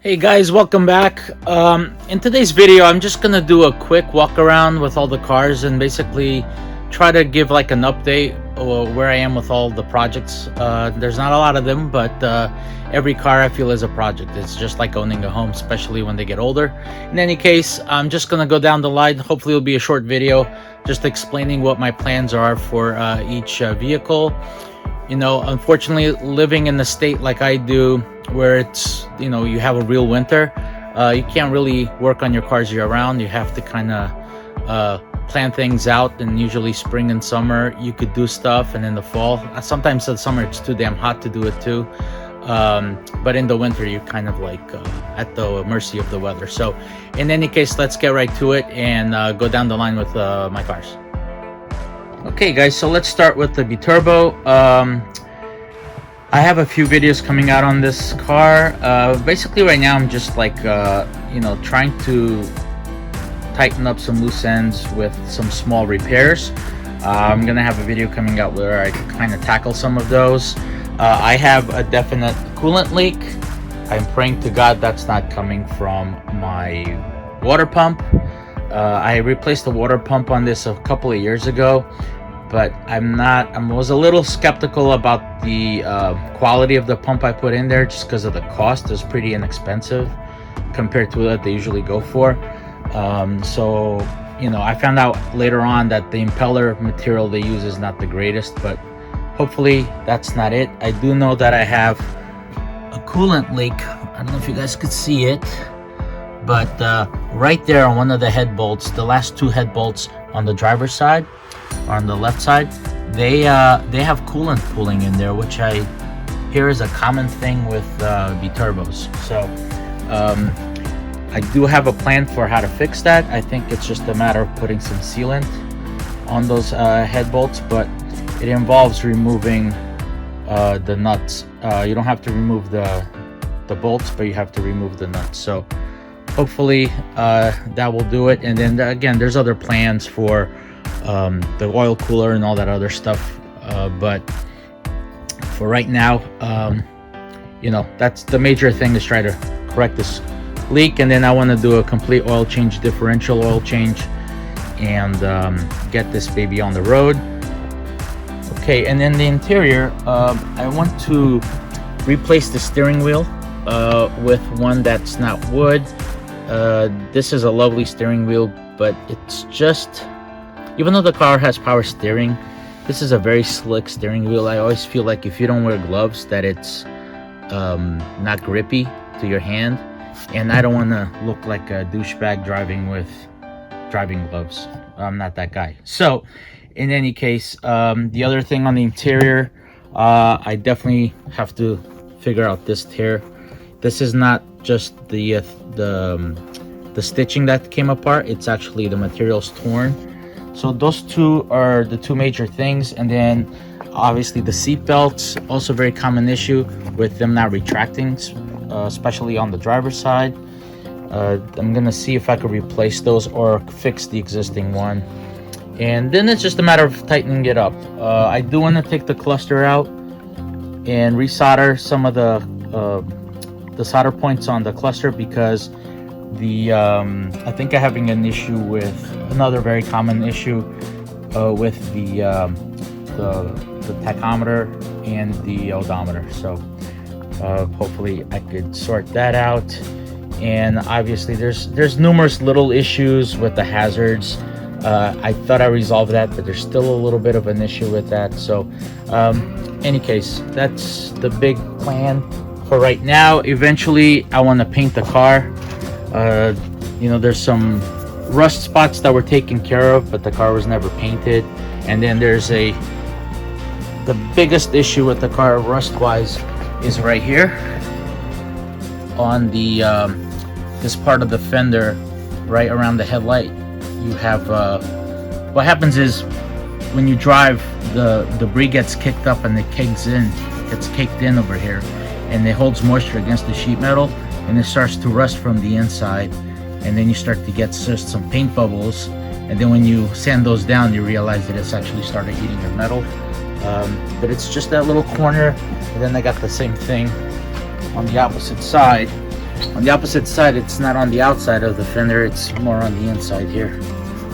Hey guys, welcome back. In today's video, I'm just gonna do a quick walk around with all the cars and basically try to give like an update where I am with all the projects. There's not a lot of them, but every car I feel is a project. It's just like owning a home, especially when they get older. In any case, I'm just gonna go down the line. Hopefully it'll be a short video just explaining what my plans are for each vehicle. You know, unfortunately, living in a state like I do, where it's, you know, you have a real winter, you can't really work on your cars year round. You have to kind of plan things out, and usually spring and summer you could do stuff, and in the fall, sometimes in the summer it's too damn hot to do it too, but in the winter you're kind of like at the mercy of the weather. So in any case, let's get right to it and go down the line with my cars. Okay guys, so let's start with the Viterbo. I have a few videos coming out on this car. Basically right now I'm just like you know, trying to tighten up some loose ends with some small repairs. I'm gonna have a video coming out where I kind of tackle some of those. I have a definite coolant leak. I'm praying to God that's not coming from my water pump. I replaced the water pump on this a couple of years ago, but I was a little skeptical about the quality of the pump I put in there, just because of the cost. It's pretty inexpensive compared to what they usually go for. So, you know, I found out later on that the impeller material they use is not the greatest, but hopefully that's not it. I do know that I have a coolant leak. I don't know if you guys could see it, but right there on one of the head bolts, the last two head bolts on the driver's side, on the left side, they have coolant pooling in there, which I hear is a common thing with Viterbos. So I do have a plan for how to fix that. I think it's just a matter of putting some sealant on those head bolts, but it involves removing the nuts. You don't have to remove the bolts, but you have to remove the nuts. So hopefully that will do it. And then again, there's other plans for the oil cooler and all that other stuff, but for right now, you know, that's the major thing, is try to correct this leak, and then I want to do a complete oil change, differential oil change, and get this baby on the road. Okay, and then the interior, I want to replace the steering wheel with one that's not wood. This is a lovely steering wheel, but it's just, even though the car has power steering, this is a very slick steering wheel. I always feel like if you don't wear gloves that it's not grippy to your hand, and I don't want to look like a douchebag driving with driving gloves. I'm not that guy. So in any case, the other thing on the interior, I definitely have to figure out this tear. This is not just the stitching that came apart, it's actually the material's torn. So those two are the two major things. And then obviously the seat belts, also very common issue with them not retracting, especially on the driver's side. I'm gonna see if I could replace those or fix the existing one, and then it's just a matter of tightening it up. I do want to take the cluster out and resolder some of the solder points on the cluster, because the I think I'm having an issue with another very common issue with the tachometer and the odometer. So hopefully I could sort that out. And obviously there's numerous little issues with the hazards. I thought I resolved that, but there's still a little bit of an issue with that. So any case, that's the big plan for right now. Eventually I want to paint the car. You know, there's some rust spots that were taken care of, but the car was never painted. And then there's the biggest issue with the car rust wise is right here on the this part of the fender, right around the headlight. You have what happens is when you drive, the debris gets kicked up and it gets caked in over here, and it holds moisture against the sheet metal, and it starts to rust from the inside, and then you start to get just some paint bubbles, and then when you sand those down you realize that it's actually started eating your metal. But it's just that little corner. And then I got the same thing on the opposite side. On the opposite side, it's not on the outside of the fender, it's more on the inside here.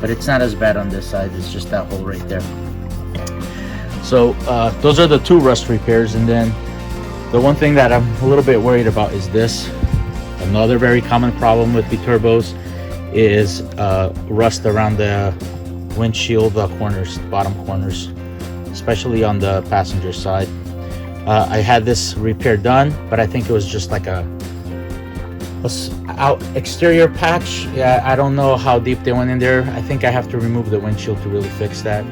But it's not as bad on this side, it's just that hole right there. So those are the 2 rust repairs. And then the one thing that I'm a little bit worried about is this. Another very common problem with Viterbos is rust around the windshield corners, bottom corners, especially on the passenger side. I had this repair done, but I think it was just like a out exterior patch. Yeah, I don't know how deep they went in there. I think I have to remove the windshield to really fix that.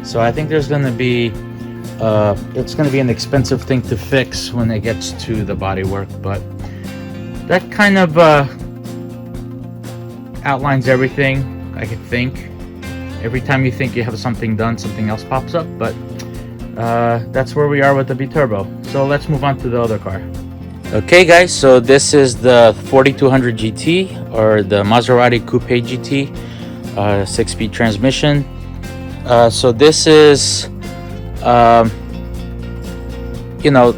So I think there's gonna be it's gonna be an expensive thing to fix when it gets to the bodywork, but that kind of outlines everything. I could think every time you think you have something done, something else pops up, but that's where we are with the Viterbo. So let's move on to the other car. Okay guys, so this is the 4200 GT, or the Maserati Coupe GT, 6-speed transmission. So this is you know,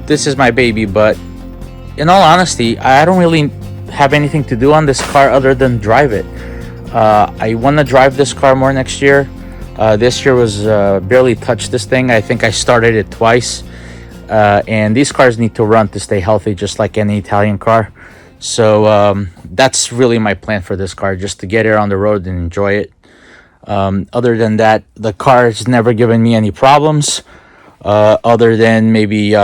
this is my baby, but in all honesty, I don't really have anything to do on this car other than drive it. I want to drive this car more next year. This year was barely touched this thing. I think I started it twice. And these cars need to run to stay healthy, just like any Italian car. So that's really my plan for this car, just to get it on the road and enjoy it. Other than that, the car has never given me any problems, other than maybe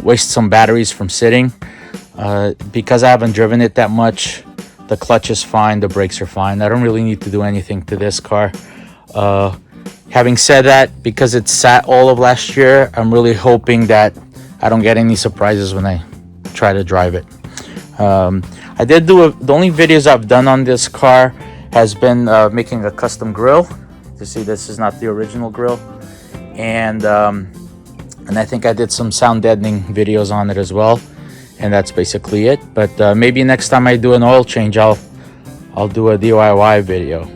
waste some batteries from sitting. Because I haven't driven it that much, the clutch is fine, the brakes are fine. I don't really need to do anything to this car. Having said that, because it sat all of last year, I'm really hoping that I don't get any surprises when I try to drive it. I did do the only videos I've done on this car has been making a custom grill. You see, this is not the original grill, and I think I did some sound deadening videos on it as well, and that's basically it. But maybe next time I do an oil change, I'll do a DIY video.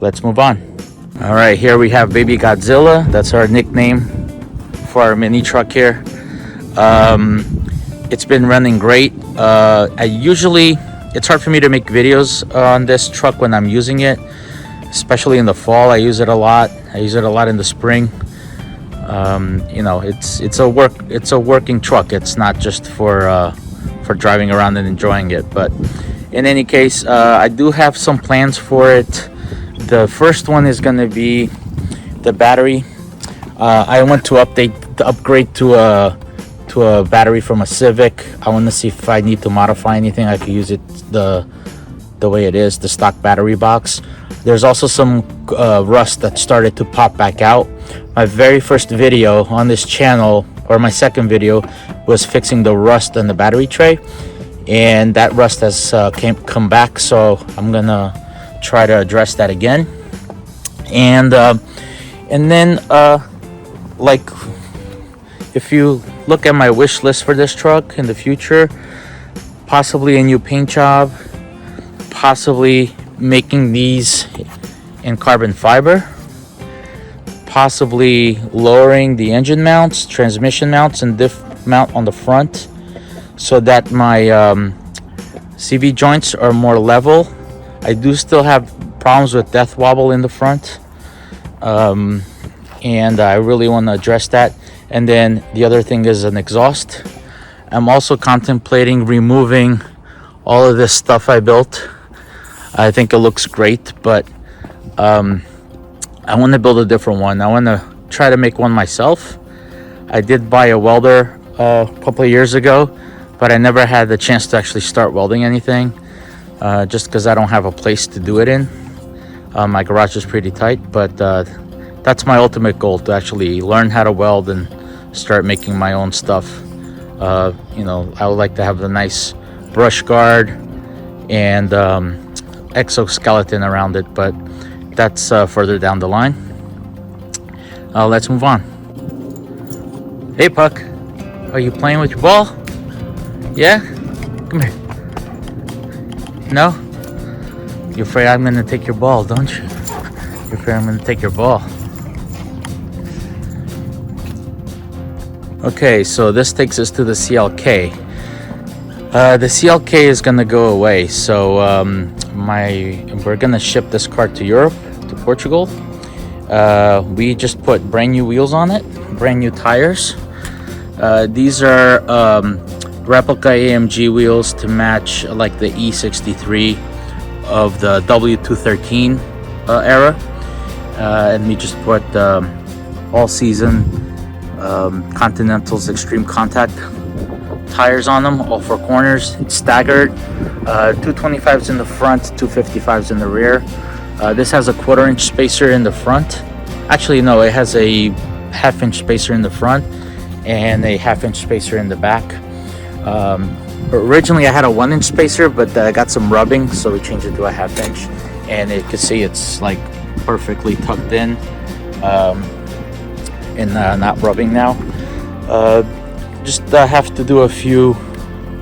Let's move on. All right, here we have Baby Godzilla. That's our nickname for our mini truck here. It's been running great. It's hard for me to make videos on this truck when I'm using it, especially in the fall. I use it a lot. I use it a lot in the spring. You know, it's a working truck. It's not just for driving around and enjoying it. But in any case, I do have some plans for it. The first one is going to be the battery. I want to upgrade to a battery from a Civic. I want to see if I need to modify anything. I could use it the way it is, the stock battery box. There's also some rust that started to pop back out. My very first video on this channel, or my second video, was fixing the rust on the battery tray, and that rust has come back. So I'm gonna try to address that again. And then like, if you look at my wish list for this truck in the future, possibly a new paint job, possibly making these in carbon fiber, possibly lowering the engine mounts, transmission mounts, and diff mount on the front, so that my CV joints are more level. I do still have problems with death wobble in the front, and I really want to address that. And then the other thing is an exhaust. I'm also contemplating removing all of this stuff I built. I think it looks great, but I want to build a different one. I want to try to make one myself. I did buy a welder a couple of years ago, but I never had the chance to actually start welding anything, just because I don't have a place to do it in. My garage is pretty tight, but that's my ultimate goal, to actually learn how to weld and start making my own stuff. You know, I would like to have a nice brush guard and exoskeleton around it, but that's further down the line. Let's move on. Hey Puck, are you playing with your ball? Yeah? Come here. No? You're afraid I'm gonna take your ball, don't you? You're afraid I'm gonna take your ball. Okay, so this takes us to the CLK. The CLK is gonna go away, so we're gonna ship this car to Europe, to Portugal. We just put brand new wheels on it, brand new tires. These are replica AMG wheels to match like the E63 of the W213 era, and we just put all season Continental's Extreme Contact tires on them, all four corners. It's staggered, 225s in the front, 255s in the rear. This has a 1/4-inch spacer in the front. Actually, no, it has a 1/2-inch spacer in the front and a 1/2-inch spacer in the back. Originally I had a 1-inch spacer, but I got some rubbing, so we changed it to a 1/2-inch, and you can see it's like perfectly tucked in and not rubbing now. Just have to do a few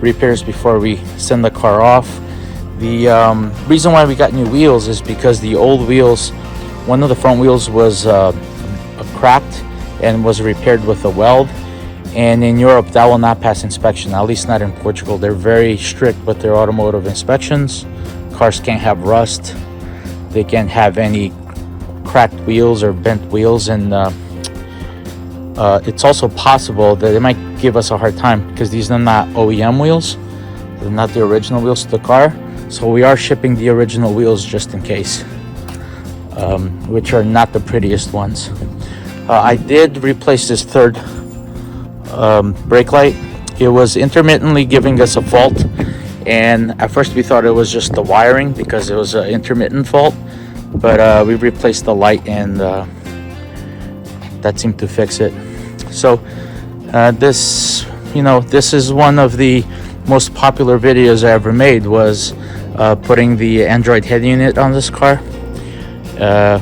repairs before we send the car off. The reason why we got new wheels is because the old wheels, one of the front wheels was cracked and was repaired with a weld, and in Europe that will not pass inspection, at least not in Portugal. They're very strict with their automotive inspections. Cars can't have rust, they can't have any cracked wheels or bent wheels, and it's also possible that they might give us a hard time because these are not OEM wheels, they're not the original wheels to the car, so we are shipping the original wheels just in case, which are not the prettiest ones. I did replace this third brake light. It was intermittently giving us a fault, and at first we thought it was just the wiring because it was an intermittent fault, but we replaced the light, and that seemed to fix it. So this is one of the most popular videos I ever made, was putting the Android head unit on this car,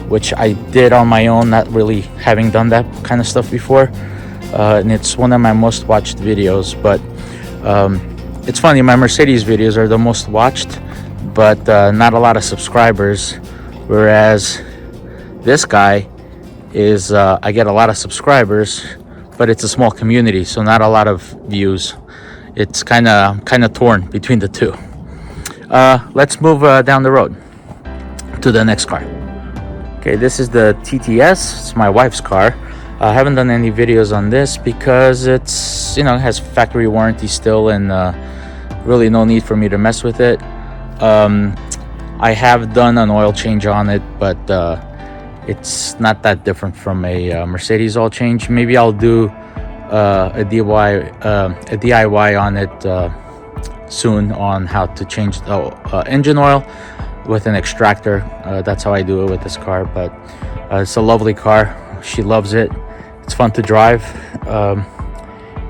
which I did on my own, not really having done that kind of stuff before, and it's one of my most watched videos. But it's funny, my Mercedes videos are the most watched, but not a lot of subscribers, whereas this guy is I get a lot of subscribers, but it's a small community, so not a lot of views. It's kind of torn between the two. Let's move down the road to the next car. Okay, this is the TTS. It's my wife's car. I haven't done any videos on this because it's, it has factory warranty still, and really no need for me to mess with it. I have done an oil change on it, but it's not that different from a Mercedes oil change. Maybe I'll do a DIY on it soon on how to change the engine oil with an extractor. That's how I do it with this car, but it's a lovely car. She loves it. It's fun to drive.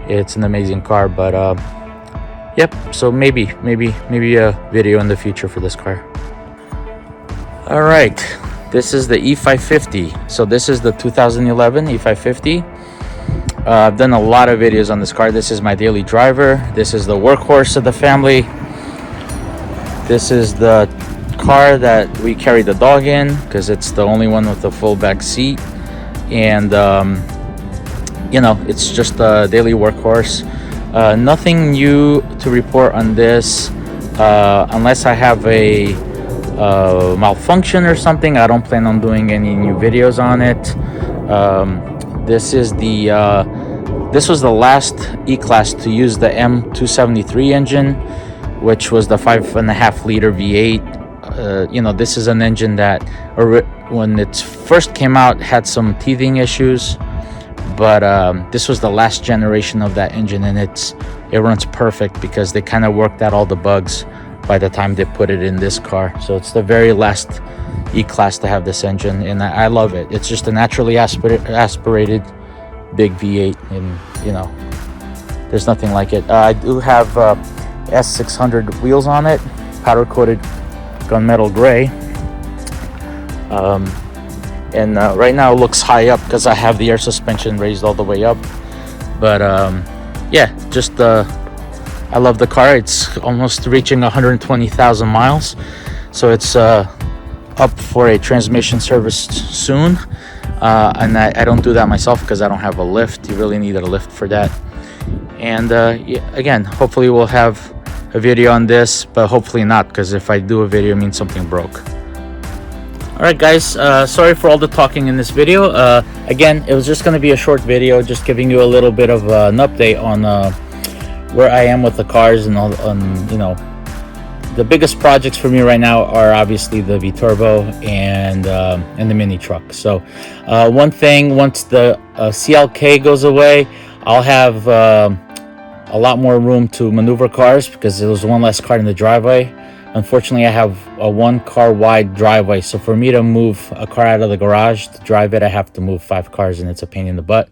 It's an amazing car, but yep, so maybe a video in the future for this car. All right, this is the E550. So this is the 2011 E550. I've done a lot of videos on this car. This is my daily driver. This is the workhorse of the family. This is the car that we carry the dog in because it's the only one with a full back seat, and it's just a daily workhorse. Nothing new to report on this, unless I have a malfunction or something. I don't plan on doing any new videos on it. This was the last E-Class to use the M273 engine, which was the 5.5 liter V8. This is an engine that when it first came out had some teething issues, but this was the last generation of that engine, and it runs perfect because they kind of worked out all the bugs by the time they put it in this car. So it's the very last E-Class to have this engine, and I love it. It's just a naturally aspirated big V8, and there's nothing like it. I do have S600 wheels on it, powder coated gunmetal gray, and right now it looks high up because I have the air suspension raised all the way up, but yeah, just I love the car. It's almost reaching 120,000 miles, so it's up for a transmission service soon, and I don't do that myself because I don't have a lift. You really need a lift for that. And yeah, again, hopefully we'll have a video on this, but hopefully not, because if I do a video, it means something broke. Alright guys, sorry for all the talking in this video. Again, it was just going to be a short video, just giving you a little bit of an update on where I am with the cars and all. You know, the biggest projects for me right now are obviously the Viterbo and the mini truck. So one thing, once the CLK goes away, I'll have a lot more room to maneuver cars, because there was one less car in the driveway. Unfortunately, I have a 1 car wide driveway, so for me to move a car out of the garage to drive it, I have to move 5 cars, and it's a pain in the butt.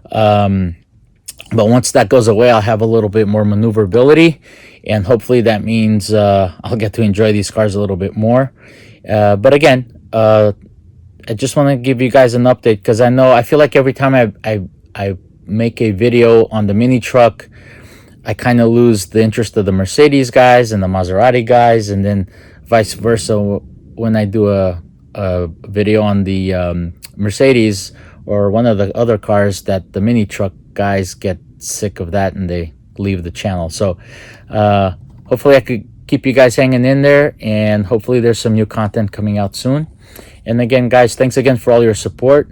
But once that goes away, I'll have a little bit more maneuverability, and hopefully that means I'll get to enjoy these cars a little bit more. But again, I just want to give you guys an update, because I feel like every time I make a video on the mini truck, I kind of lose the interest of the Mercedes guys and the Maserati guys, and then vice versa when I do a video on the Mercedes or one of the other cars, that the mini truck guys get sick of that and they leave the channel. So hopefully I could keep you guys hanging in there, and hopefully there's some new content coming out soon. And again guys, thanks again for all your support,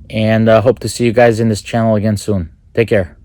and hope to see you guys in this channel again soon. Take care.